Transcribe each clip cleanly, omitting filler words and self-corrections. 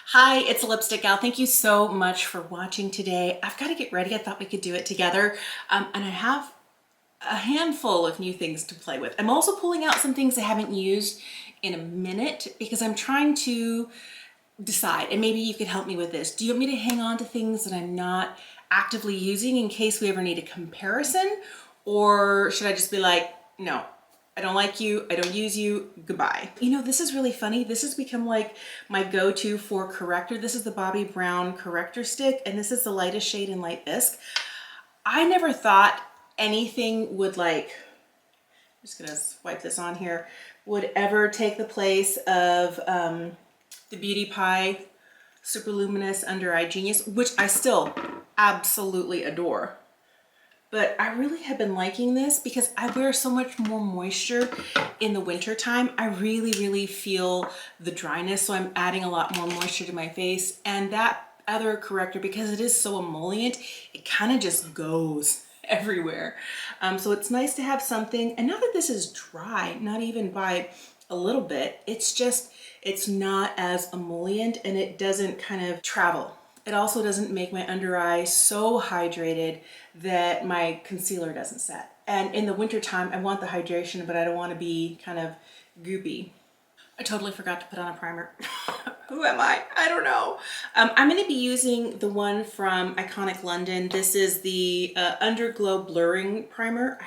Hi, it's Lipstick Gal. Thank you so much for watching today. I've got to get ready. I thought we could do it together. And I have a handful of new things to play with. I'm also pulling out some things I haven't used in a minute because I'm trying to decide, and maybe you could help me with this. Do you want me to hang on to things that I'm not actively using in case we ever need a comparison? Or should I just be like, no, I don't like you, I don't use you, goodbye. You know, this is really funny. This has become like my go-to for corrector. This is the Bobbi Brown corrector stick, and this is the lightest shade in Light Bisque. I never thought anything would I'm just gonna swipe this on here, would ever take the place of the Beauty Pie Super Luminous Under Eye Genius, which I still absolutely adore. But I really have been liking this because I wear so much more moisture in the winter time. I really feel the dryness, so I'm adding a lot more moisture to my face. And that other corrector, because it is so emollient, it kind of just goes everywhere. So it's nice to have something. And now that this is dry, not even by a little bit, it's not as emollient and it doesn't kind of travel. It also doesn't make my under eye so hydrated that my concealer doesn't set. And in the winter time, I want the hydration, but I don't want to be kind of goopy. I totally forgot to put on a primer. Who am I? I don't know. I'm going to be using the one from Iconic London. This is the Underglow Blurring Primer.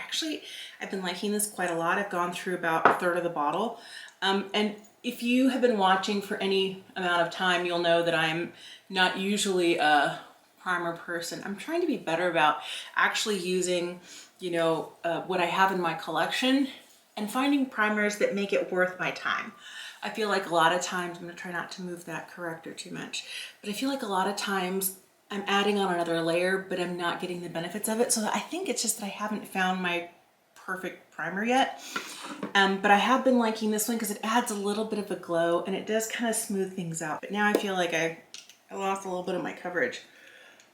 I've been liking this quite a lot. I've gone through about a third of the bottle. And if you have been watching for any amount of time, you'll know that I'm not usually a primer person. I'm trying to be better about actually using, what I have in my collection and finding primers that make it worth my time. I feel like a lot of times, I'm gonna try not to move that corrector too much, but I feel like a lot of times I'm adding on another layer, but I'm not getting the benefits of it. So I think it's just that I haven't found my perfect primer yet. But I have been liking this one because it adds a little bit of a glow and it does kind of smooth things out. But now I feel like I lost a little bit of my coverage.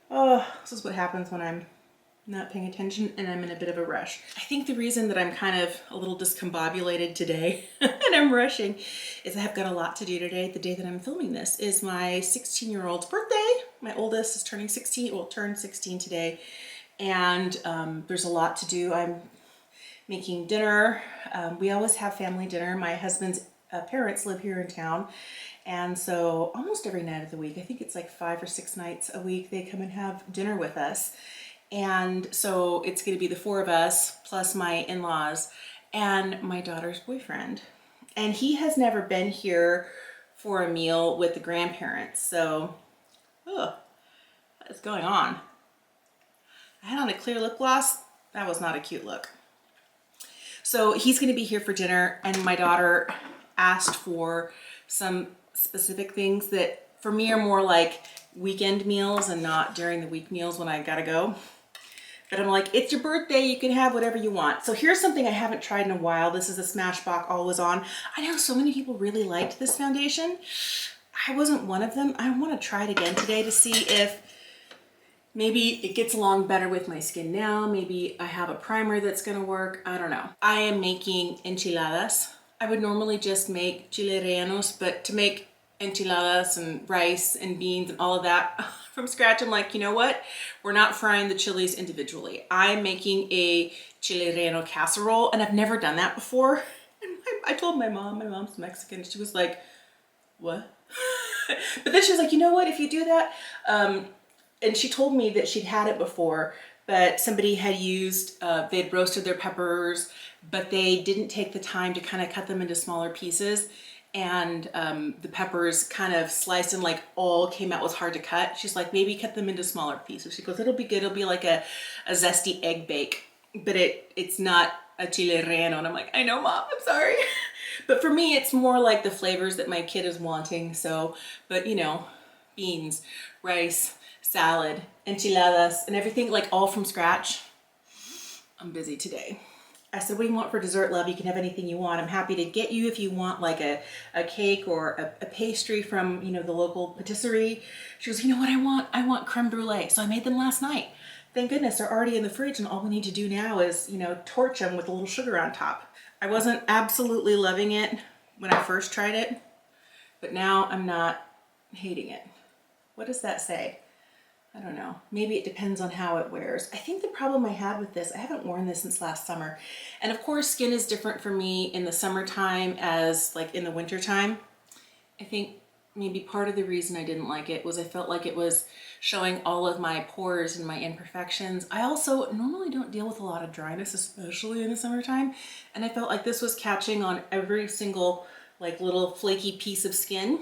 Oh, this is what happens when I'm not paying attention and I'm in a bit of a rush. I think the reason that I'm kind of a little discombobulated today and I'm rushing is I have got a lot to do today. The day that I'm filming this is my 16-year-old's birthday. My oldest is turning 16, will turn 16 today. And there's a lot to do. I'm making dinner. We always have family dinner. My husband's parents live here in town. And so almost every night of the week, I think it's like 5 or 6 nights a week, they come and have dinner with us. And so it's going to be the 4 of us plus my in-laws and my daughter's boyfriend. And he has never been here for a meal with the grandparents. So, what is going on? I had on a clear lip gloss. That was not a cute look. So he's going to be here for dinner, and my daughter asked for some specific things that for me are more like weekend meals and not during the week meals when I gotta go. But I'm like, it's your birthday, you can have whatever you want. So here's something I haven't tried in a while. This is a Smashbox Always On. I know so many people really liked this foundation. I wasn't one of them. I want to try it again today to see if maybe it gets along better with my skin now. Maybe I have a primer that's gonna work. I don't know. I am making enchiladas. I would normally just make chile rellenos, but to make enchiladas and rice and beans and all of that from scratch, I'm like, you know what? We're not frying the chilies individually. I'm making a chile relleno casserole, and I've never done that before. And I told my mom's Mexican, she was like, what? But then she was like, you know what, if you do that, and she told me that she'd had it before, but somebody had used, they'd roasted their peppers, but they didn't take the time to kind of cut them into smaller pieces. And the peppers kind of sliced and like all came out was hard to cut. She's like, maybe cut them into smaller pieces. She goes, it'll be good. It'll be like a zesty egg bake, but it's not a chile relleno. And I'm like, I know, Mom, I'm sorry. But for me, it's more like the flavors that my kid is wanting. So, but beans, rice, salad, enchiladas, and everything like all from scratch. I'm busy today. I said, what do you want for dessert, love? You can have anything you want. I'm happy to get you if you want like a cake or a pastry from, the local patisserie. She goes, you know what I want creme brulee. So I made them last night. Thank goodness they're already in the fridge, and all we need to do now is, torch them with a little sugar on top. I wasn't absolutely loving it when I first tried it, but now I'm not hating it. What does that say? I don't know. Maybe it depends on how it wears. I think the problem I had with this, I haven't worn this since last summer. And of course, skin is different for me in the summertime as like in the wintertime. I think maybe part of the reason I didn't like it was I felt like it was showing all of my pores and my imperfections. I also normally don't deal with a lot of dryness, especially in the summertime. And I felt like this was catching on every single like little flaky piece of skin.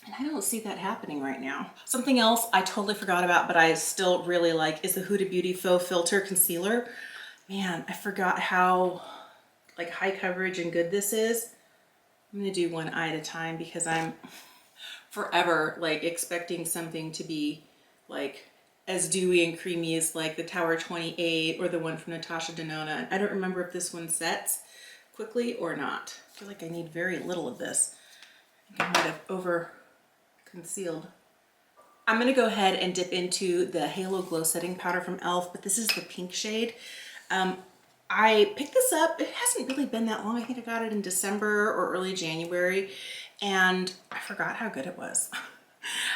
And I don't see that happening right now. Something else I totally forgot about, but I still really like is the Huda Beauty Faux Filter Concealer. Man, I forgot how like high coverage and good this is. I'm gonna do one eye at a time because I'm forever like expecting something to be like as dewy and creamy as like the Tower 28 or the one from Natasha Denona. I don't remember if this one sets quickly or not. I feel like I need very little of this. I think I might have over concealed. I'm gonna go ahead and dip into the Halo Glow Setting Powder from e.l.f., but this is the pink shade. I picked this up, it hasn't really been that long. I think I got it in December or early January, and I forgot how good it was.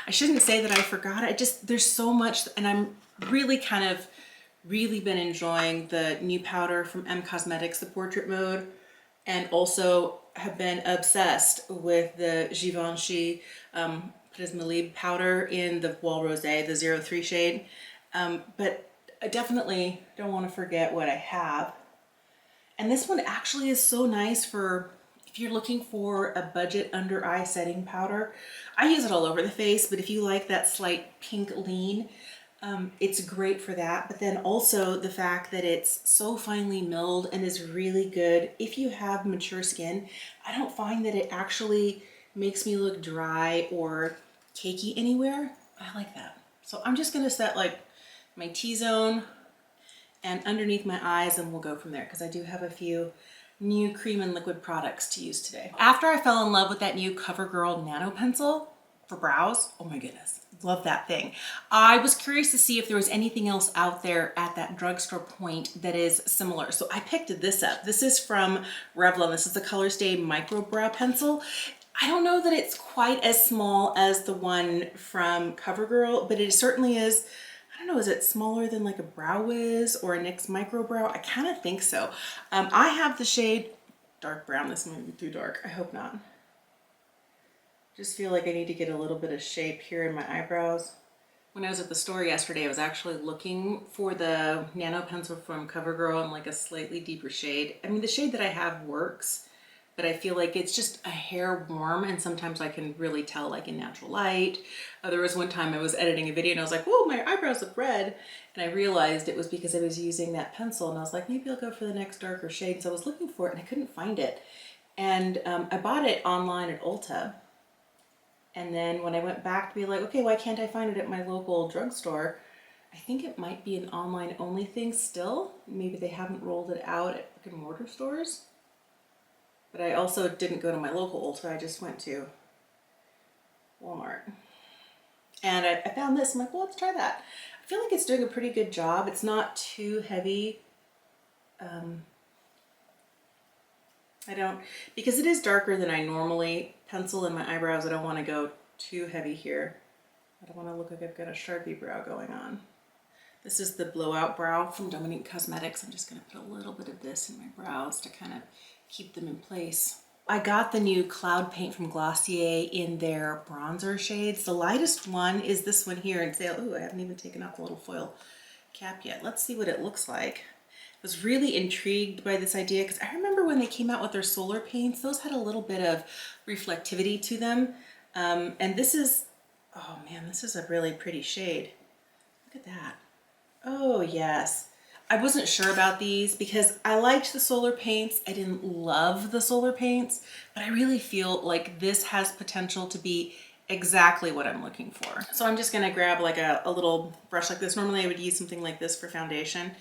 I shouldn't say that I forgot it, there's so much, and I'm really really been enjoying the new powder from M Cosmetics, the Portrait Mode, and also have been obsessed with the Givenchy Prisma powder in the Wall Rosé, the 03 shade. But I definitely don't want to forget what I have. And this one actually is so nice for if you're looking for a budget under eye setting powder. I use it all over the face, but if you like that slight pink lean, it's great for that. But then also the fact that it's so finely milled and is really good. If you have mature skin, I don't find that it actually makes me look dry or cakey anywhere. I like that. So I'm just gonna set like my T-zone and underneath my eyes, and we'll go from there because I do have a few new cream and liquid products to use today. After I fell in love with that new CoverGirl Nano Pencil for brows, oh my goodness, love that thing. I was curious to see if there was anything else out there at that drugstore point that is similar. So I picked this up. This is from Revlon. This is the Color Stay Micro Brow Pencil. I don't know that it's quite as small as the one from CoverGirl, but it certainly is, I don't know, is it smaller than like a Brow Wiz or a NYX Micro Brow? I kind of think so. I have the shade dark brown. This might be too dark. I hope not. Just feel like I need to get a little bit of shape here in my eyebrows. When I was at the store yesterday, I was actually looking for the Nano Pencil from CoverGirl in like a slightly deeper shade. I mean, the shade that I have works, but I feel like it's just a hair warm, and sometimes I can really tell like in natural light. There was one time I was editing a video and I was like, whoa, my eyebrows look red. And I realized it was because I was using that pencil, and I was like, maybe I'll go for the next darker shade. So I was looking for it and I couldn't find it. And I bought it online at Ulta. And then when I went back to be like, okay, why can't I find it at my local drugstore? I think it might be an online only thing still. Maybe they haven't rolled it out at brick and mortar stores. But I also didn't go to my local Ulta, I just went to Walmart. And I found this, I'm like, well, let's try that. I feel like it's doing a pretty good job. It's not too heavy. Because it is darker than I normally pencil in my eyebrows, I don't want to go too heavy here. I don't want to look like I've got a Sharpie brow going on. This is the Blowout Brow from Dominique Cosmetics. I'm just going to put a little bit of this in my brows to kind of keep them in place. I got the new Cloud Paint from Glossier in their bronzer shades. The lightest one is this one here in sale. Ooh, I haven't even taken off the little foil cap yet. Let's see what it looks like. I was really intrigued by this idea because I remember when they came out with their solar paints, those had a little bit of reflectivity to them. And this is, oh man, this is a really pretty shade. Look at that. Oh yes. I wasn't sure about these because I liked the solar paints. I didn't love the solar paints, but I really feel like this has potential to be exactly what I'm looking for. So I'm just gonna grab like a little brush like this. Normally I would use something like this for foundation.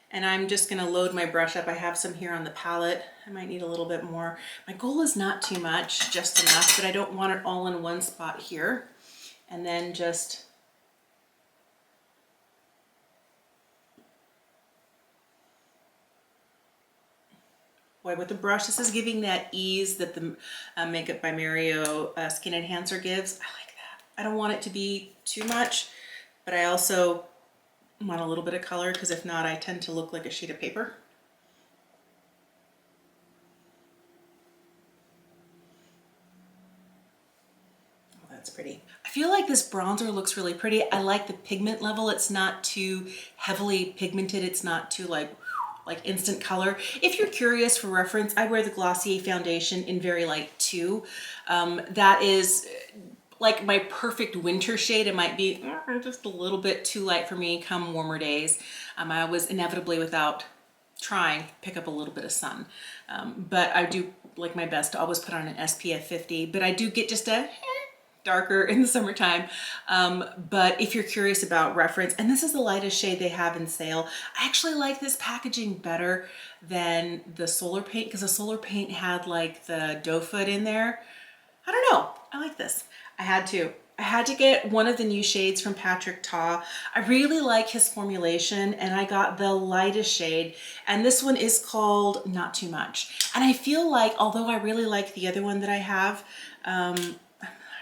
And I'm just gonna load my brush up. I have some here on the palette. I might need a little bit more. My goal is not too much, just enough, but I don't want it all in one spot here. And then just boy, with the brush, this is giving that ease that the Makeup by Mario Skin Enhancer gives. I like that. I don't want it to be too much, but I also want a little bit of color because if not, I tend to look like a sheet of paper. Oh, that's pretty. I feel like this bronzer looks really pretty. I like the pigment level. It's not too heavily pigmented. It's not too like instant color. If you're curious, for reference, I wear the Glossier foundation in Very Light 2. That is like my perfect winter shade. It might be just a little bit too light for me come warmer days. I always inevitably, without trying, pick up a little bit of sun. But I do like my best to always put on an SPF 50, but I do get just a darker in the summertime. But if you're curious about reference, and this is the lightest shade they have in sale, I actually like this packaging better than the Solar Paint because the Solar Paint had like the doe foot in there. I don't know. I like this. I had to get one of the new shades from Patrick Ta. I really like his formulation and I got the lightest shade, and this one is called Not Too Much. And I feel like, although I really like the other one that I have, I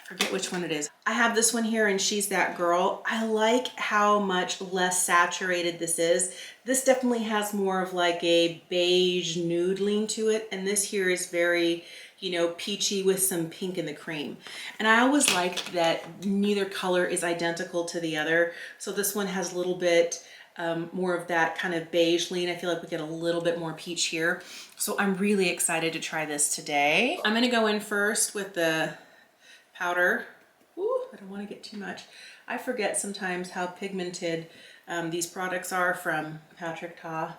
forget which one it is. I have this one here and She's That Girl. I like how much less saturated this is. This definitely has more of like a beige nude lean to it, and this here is very, you know, peachy with some pink in the cream. And I always like that neither color is identical to the other. So this one has a little bit more of that kind of beige lean. I feel like we get a little bit more peach here. So I'm really excited to try this today. I'm gonna go in first with the powder. Ooh, I don't want to get too much. I forget sometimes how pigmented these products are from Patrick Ta.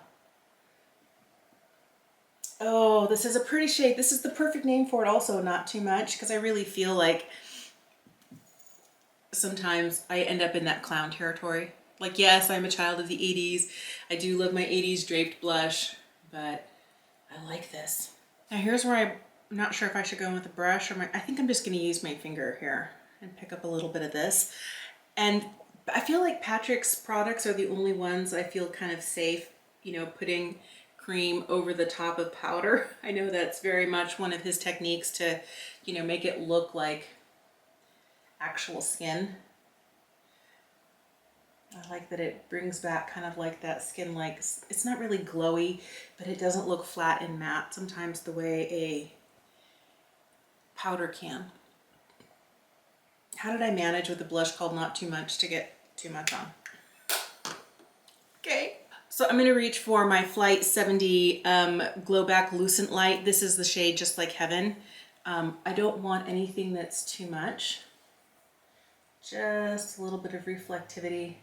Oh, this is a pretty shade. This is the perfect name for it also, Not Too Much, because I really feel like sometimes I end up in that clown territory. Like, yes, I'm a child of the 80s. I do love my 80s draped blush, but I like this. Now here's where I'm not sure if I should go in with a brush or I think I'm just gonna use my finger here and pick up a little bit of this. And I feel like Patrick's products are the only ones I feel kind of safe, you know, putting cream over the top of powder. I know that's very much one of his techniques to, you know, make it look like actual skin. I like that it brings back kind of like that skin, like it's not really glowy, but it doesn't look flat and matte sometimes the way a powder can. How did I manage with a blush called Not Too Much to get too much on? Okay, so I'm gonna reach for my Flight 70 Glow Back Lucent Light. This is the shade Just Like Heaven. I don't want anything that's too much. Just a little bit of reflectivity.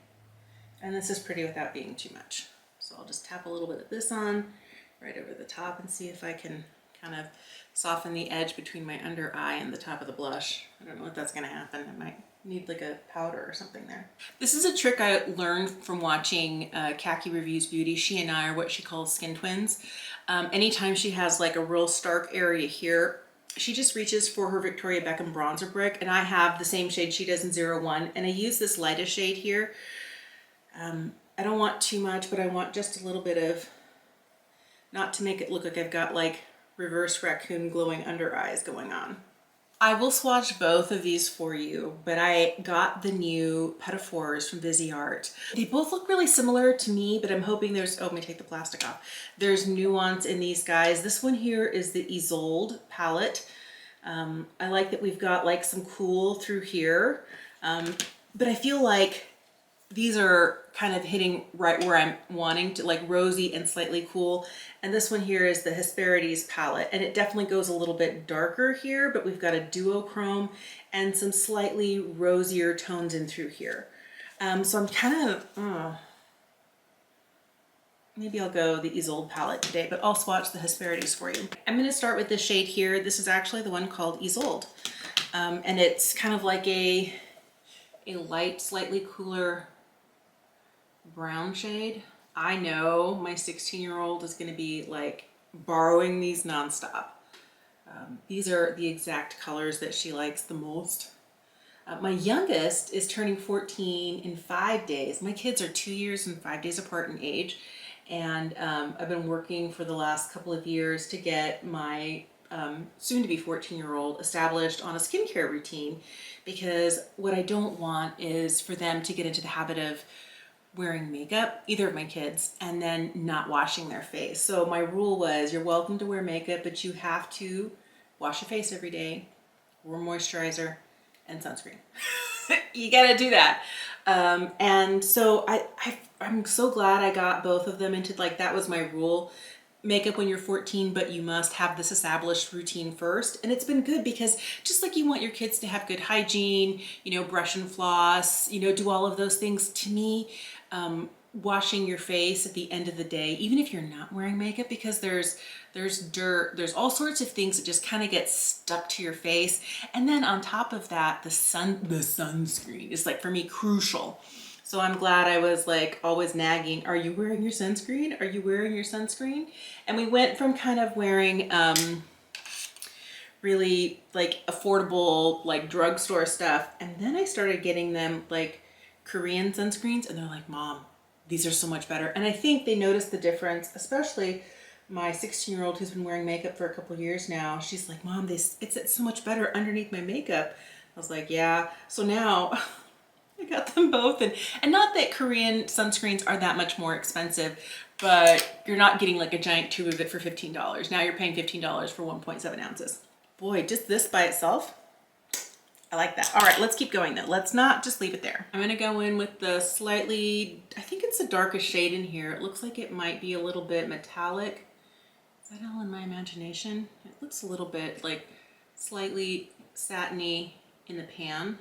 And this is pretty without being too much. So I'll just tap a little bit of this on right over the top and see if I can kind of soften the edge between my under eye and the top of the blush. I don't know if that's gonna happen. I might need like a powder or something there. This is a trick I learned from watching Khaki Reviews Beauty. She and I are what she calls skin twins. Anytime she has like a real stark area here, she just reaches for her Victoria Beckham bronzer brick, and I have the same shade she does in 01, and I use this lightest shade here. I don't want too much, but I want just a little bit of, not to make it look like I've got like reverse raccoon glowing under eyes going on. I will swatch both of these for you, but I got the new Pet Fours from Viseart. They both look really similar to me, but I'm hoping there's, oh, let me take the plastic off. There's nuance in these guys. This one here is the Isolde palette. I like that we've got like some cool through here, but I feel like these are kind of hitting right where I'm wanting to, like rosy and slightly cool. And this one here is the Hesperides palette, and it definitely goes a little bit darker here, but we've got a duochrome and some slightly rosier tones in through here. So I'm kind of, maybe I'll go the Isolde palette today, but I'll swatch the Hesperides for you. I'm going to start with this shade here. This is actually the one called Isolde, and it's kind of like a light, slightly cooler brown shade. I know my 16-year-old is going to be like borrowing these nonstop. These are the exact colors that she likes the most. My youngest is turning 14 in 5 days. My kids are 2 years and 5 days apart in age, and I've been working for the last couple of years to get my soon to be 14-year-old established on a skincare routine, because what I don't want is for them to get into the habit of wearing makeup, either of my kids, and then not washing their face. So my rule was, you're welcome to wear makeup, but you have to wash your face every day, wear moisturizer and sunscreen. You gotta do that. And so I'm so glad I got both of them into, like, that was my rule. Makeup when you're 14, but you must have this established routine first. And it's been good, because just like you want your kids to have good hygiene, you know, brush and floss, you know, do all of those things, to me, washing your face at the end of the day, even if you're not wearing makeup, because there's dirt, there's all sorts of things that just kind of get stuck to your face. And then on top of that, the sunscreen is, like, for me, crucial. So I'm glad I was, like, always nagging, are you wearing your sunscreen? Are you wearing your sunscreen? And we went from kind of wearing really, like, affordable, like, drugstore stuff, and then I started getting them, like, Korean sunscreens, and they're like, Mom, these are so much better. And I think they noticed the difference, especially my 16-year-old who's been wearing makeup for a couple years now. She's like, Mom, it's so much better underneath my makeup. I was like, yeah. So now I got them both, and not that Korean sunscreens are that much more expensive, but you're not getting, like, a giant tube of it for $15. Now you're paying $15 for 1.7 ounces. Boy, just this by itself, I like that. All right, let's keep going though. Let's not just leave it there. I'm gonna go in with the slightly, I think it's the darkest shade in here. It looks like it might be a little bit metallic. Is that all in my imagination? It looks a little bit like slightly satiny in the pan.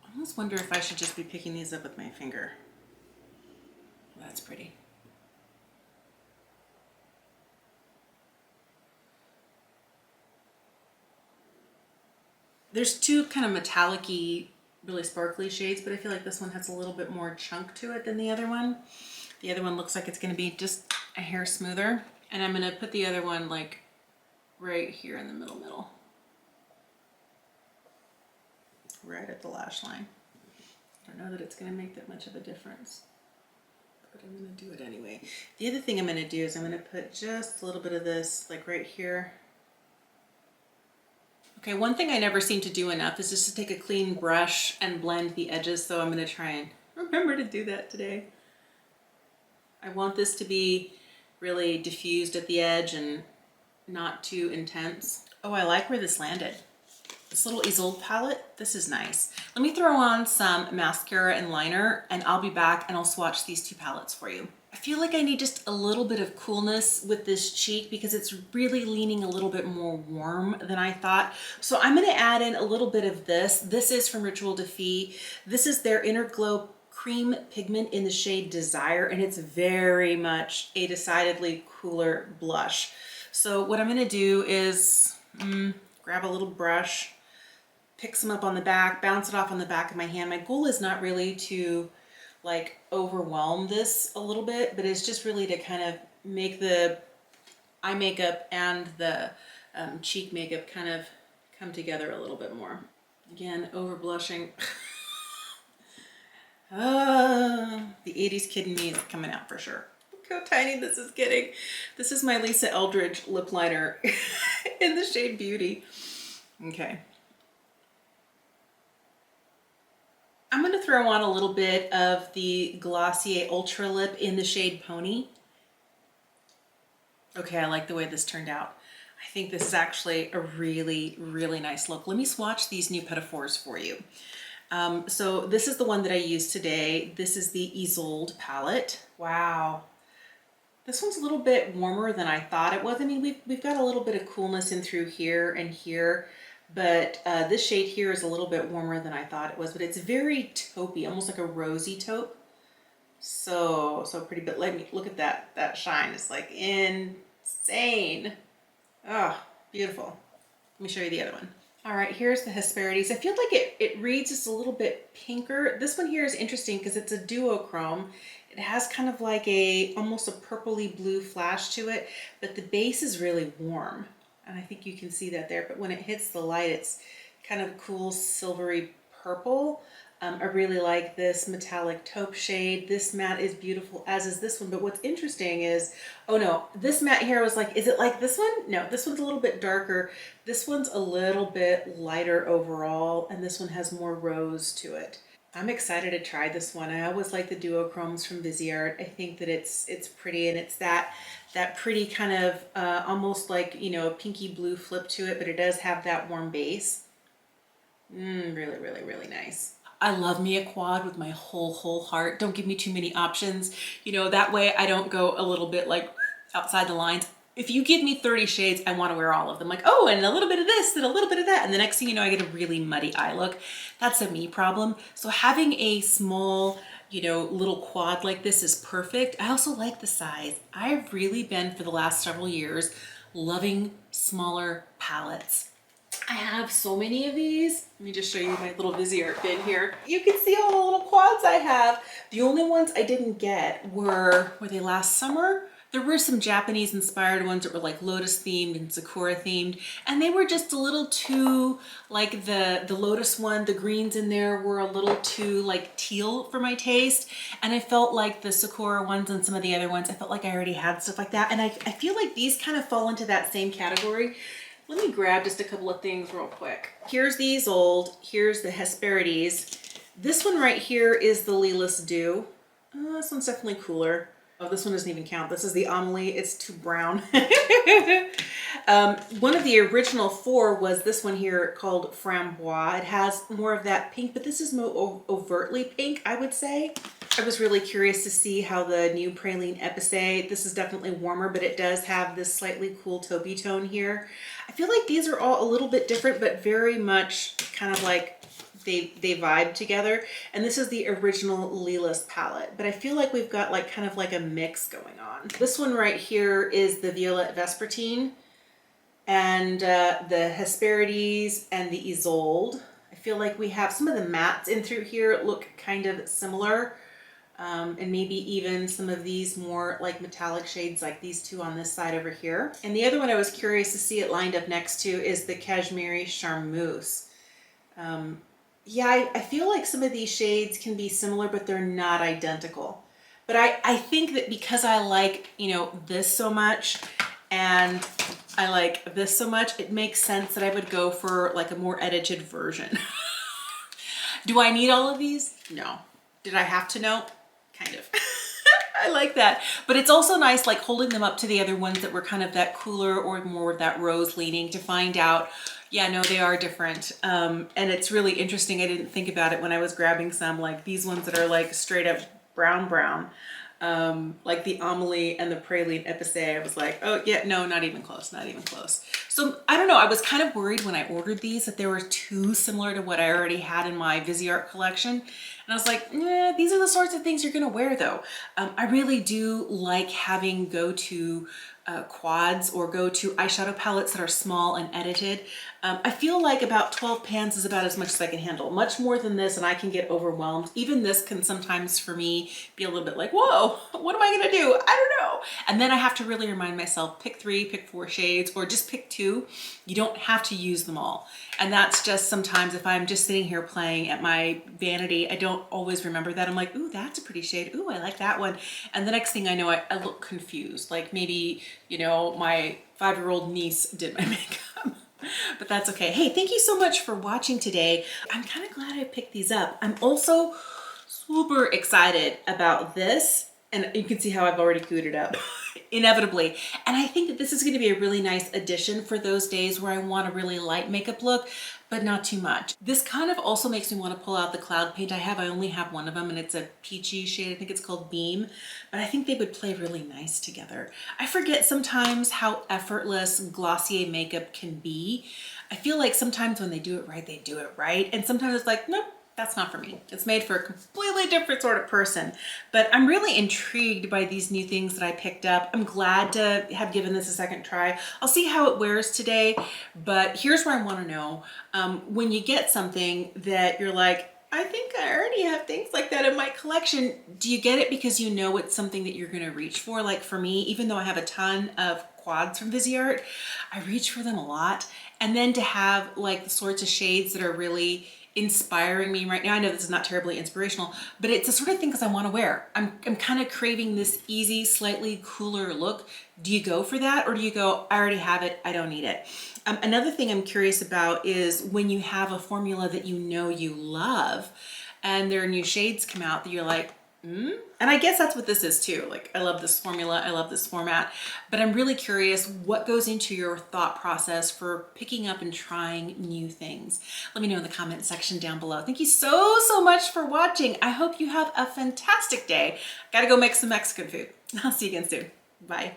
I almost wonder if I should just be picking these up with my finger. Well, that's pretty. There's two kind of metallic-y, really sparkly shades, but I feel like this one has a little bit more chunk to it than the other one. The other one looks like it's going to be just a hair smoother. And I'm going to put the other one, like, right here in the middle. Right at the lash line. I don't know that it's going to make that much of a difference, but I'm going to do it anyway. The other thing I'm going to do is I'm going to put just a little bit of this, like, right here. Okay, one thing I never seem to do enough is just to take a clean brush and blend the edges, so I'm going to try and remember to do that today. I want this to be really diffused at the edge and not too intense. Oh, I like where this landed. This little Isolde palette, this is nice. Let me throw on some mascara and liner, and I'll be back and I'll swatch these two palettes for you. I feel like I need just a little bit of coolness with this cheek, because it's really leaning a little bit more warm than I thought. So I'm going to add in a little bit of this. This is from Ritual de Fille. This is their Inner Glow Cream Pigment in the shade Desire, and it's very much a decidedly cooler blush. So what I'm going to do is grab a little brush, pick some up on the back, bounce it off on the back of my hand. My goal is not really to, like, overwhelm this a little bit, but it's just really to kind of make the eye makeup and the cheek makeup kind of come together a little bit more. Again, over blushing. The 80s kid in me is coming out for sure. Look how tiny this is getting. This is my Lisa Eldridge lip liner in the shade Beauty. Okay. I'm going to throw on a little bit of the Glossier Ultra Lip in the shade Pony. Okay, I like the way this turned out. I think this is actually a really, really nice look. Let me swatch these new Petitfours for you. So this is the one that I used today. This is the Isolde palette. Wow. This one's a little bit warmer than I thought it was. I mean, we've got a little bit of coolness in through here and here. But this shade here is a little bit warmer than I thought it was, but it's very taupey, almost like a rosy taupe. So pretty, but let me look at that shine. It's like insane. Oh, beautiful. Let me show you the other one. All right, here's the Hesperides. I feel like it reads just a little bit pinker. This one here is interesting because it's a duochrome. It has kind of like almost a purpley blue flash to it, but the base is really warm. And I think you can see that there, but when it hits the light, it's kind of cool silvery purple. I really like this metallic taupe shade. This matte is beautiful, as is this one. But what's interesting is, oh no, this matte here, I was like, is it like this one? No, this one's a little bit darker. This one's a little bit lighter overall, and this one has more rose to it. I'm excited to try this one. I always like the duochromes from Viseart. I think that it's pretty, and it's that pretty kind of almost like, you know, a pinky blue flip to it, but it does have that warm base. Really, really, really nice. I love me a quad with my whole heart. Don't give me too many options. You know, that way I don't go a little bit like outside the lines. If you give me 30 shades, I want to wear all of them. Like, oh, and a little bit of this and a little bit of that. And the next thing you know, I get a really muddy eye look. That's a me problem. So having a small, you know, little quad like this is perfect. I also like the size. I've really been, for the last several years, loving smaller palettes. I have so many of these. Let me just show you my little Viseart bin here. You can see all the little quads I have. The only ones I didn't get were they last summer? There were some Japanese inspired ones that were like lotus themed and sakura themed, and they were just a little too, like the lotus one, the greens in there were a little too like teal for my taste. And I felt like the sakura ones and some of the other ones, I felt like I already had stuff like that. And I feel like these kind of fall into that same category. Let me grab just a couple of things real quick. Here's the Isolde. Here's the Hesperides. This one right here is the Lilas Dew. This one's definitely cooler. Oh, this one doesn't even count. This is the Amelie. It's too brown. One of the original 4 was this one here called Framboise. It has more of that pink, but this is more overtly pink, I would say. I was really curious to see how the new Praline Epicé, this is definitely warmer, but it does have this slightly cool taupey tone here. I feel like these are all a little bit different, but very much kind of like they vibe together. And this is the original Lilas palette, but I feel like we've got like kind of like a mix going on. This one right here is the Violette Vespertine, and the Hesperides and the Isolde. I feel like we have some of the mattes in through here look kind of similar. And maybe even some of these more like metallic shades like these two on this side over here. And the other one I was curious to see it lined up next to is the Cashmere Charmeuse. Yeah, I feel like some of these shades can be similar, but they're not identical. But I think that because I like, you know, this so much and I like this so much, it makes sense that I would go for like a more edited version. Do I need all of these? No. Did I have to know? Kind of. I like that. But it's also nice like holding them up to the other ones that were kind of that cooler or more of that rose leaning to find out, yeah, no, they are different. And it's really interesting. I didn't think about it when I was grabbing some, like these ones that are like straight up brown. Like the Amelie and the Praline Epicé, I was like, oh yeah, no, not even close, not even close. So I don't know, I was kind of worried when I ordered these that they were too similar to what I already had in my Viseart collection. And I was like, yeah, these are the sorts of things you're gonna wear though. I really do like having go-to quads or go-to eyeshadow palettes that are small and edited. I feel like about 12 pans is about as much as I can handle. Much more than this and I can get overwhelmed. Even this can sometimes for me be a little bit like, whoa, what am I gonna do? I don't know. And then I have to really remind myself, pick 3, pick 4 shades, or just pick 2. You don't have to use them all. And that's just sometimes if I'm just sitting here playing at my vanity, I don't always remember that. I'm like, ooh, that's a pretty shade. Ooh, I like that one. And the next thing I know, I look confused. Like maybe, you know, my 5-year-old niece did my makeup. But that's okay. Hey, thank you so much for watching today. I'm kind of glad I picked these up. I'm also super excited about this. And you can see how I've already cooed it up, inevitably. And I think that this is going to be a really nice addition for those days where I want a really light makeup look, but not too much. This kind of also makes me want to pull out the cloud paint I have. I only have one of them and it's a peachy shade. I think it's called Beam, but I think they would play really nice together. I forget sometimes how effortless Glossier makeup can be. I feel like sometimes when they do it right, they do it right. And sometimes it's like, nope, that's not for me. It's made for a completely different sort of person. But I'm really intrigued by these new things that I picked up. I'm glad to have given this a second try. I'll see how it wears today, but here's where I want to know. When you get something that you're like, I think I already have things like that in my collection, do you get it because you know it's something that you're going to reach for? Like for me, even though I have a ton of quads from Viseart, I reach for them a lot. And then to have like the sorts of shades that are really inspiring me right now. I know this is not terribly inspirational, but it's the sort of thing because I want to wear. I'm kind of craving this easy, slightly cooler look. Do you go for that, or do you go, I already have it, I don't need it? Another thing I'm curious about is when you have a formula that you know you love and there are new shades come out that you're like, and I guess that's what this is too. Like, I love this formula, I love this format, but I'm really curious what goes into your thought process for picking up and trying new things. Let me know in the comment section down below. Thank you so much for watching. I hope you have a fantastic day. Gotta go make some Mexican food. I'll see you again soon. Bye.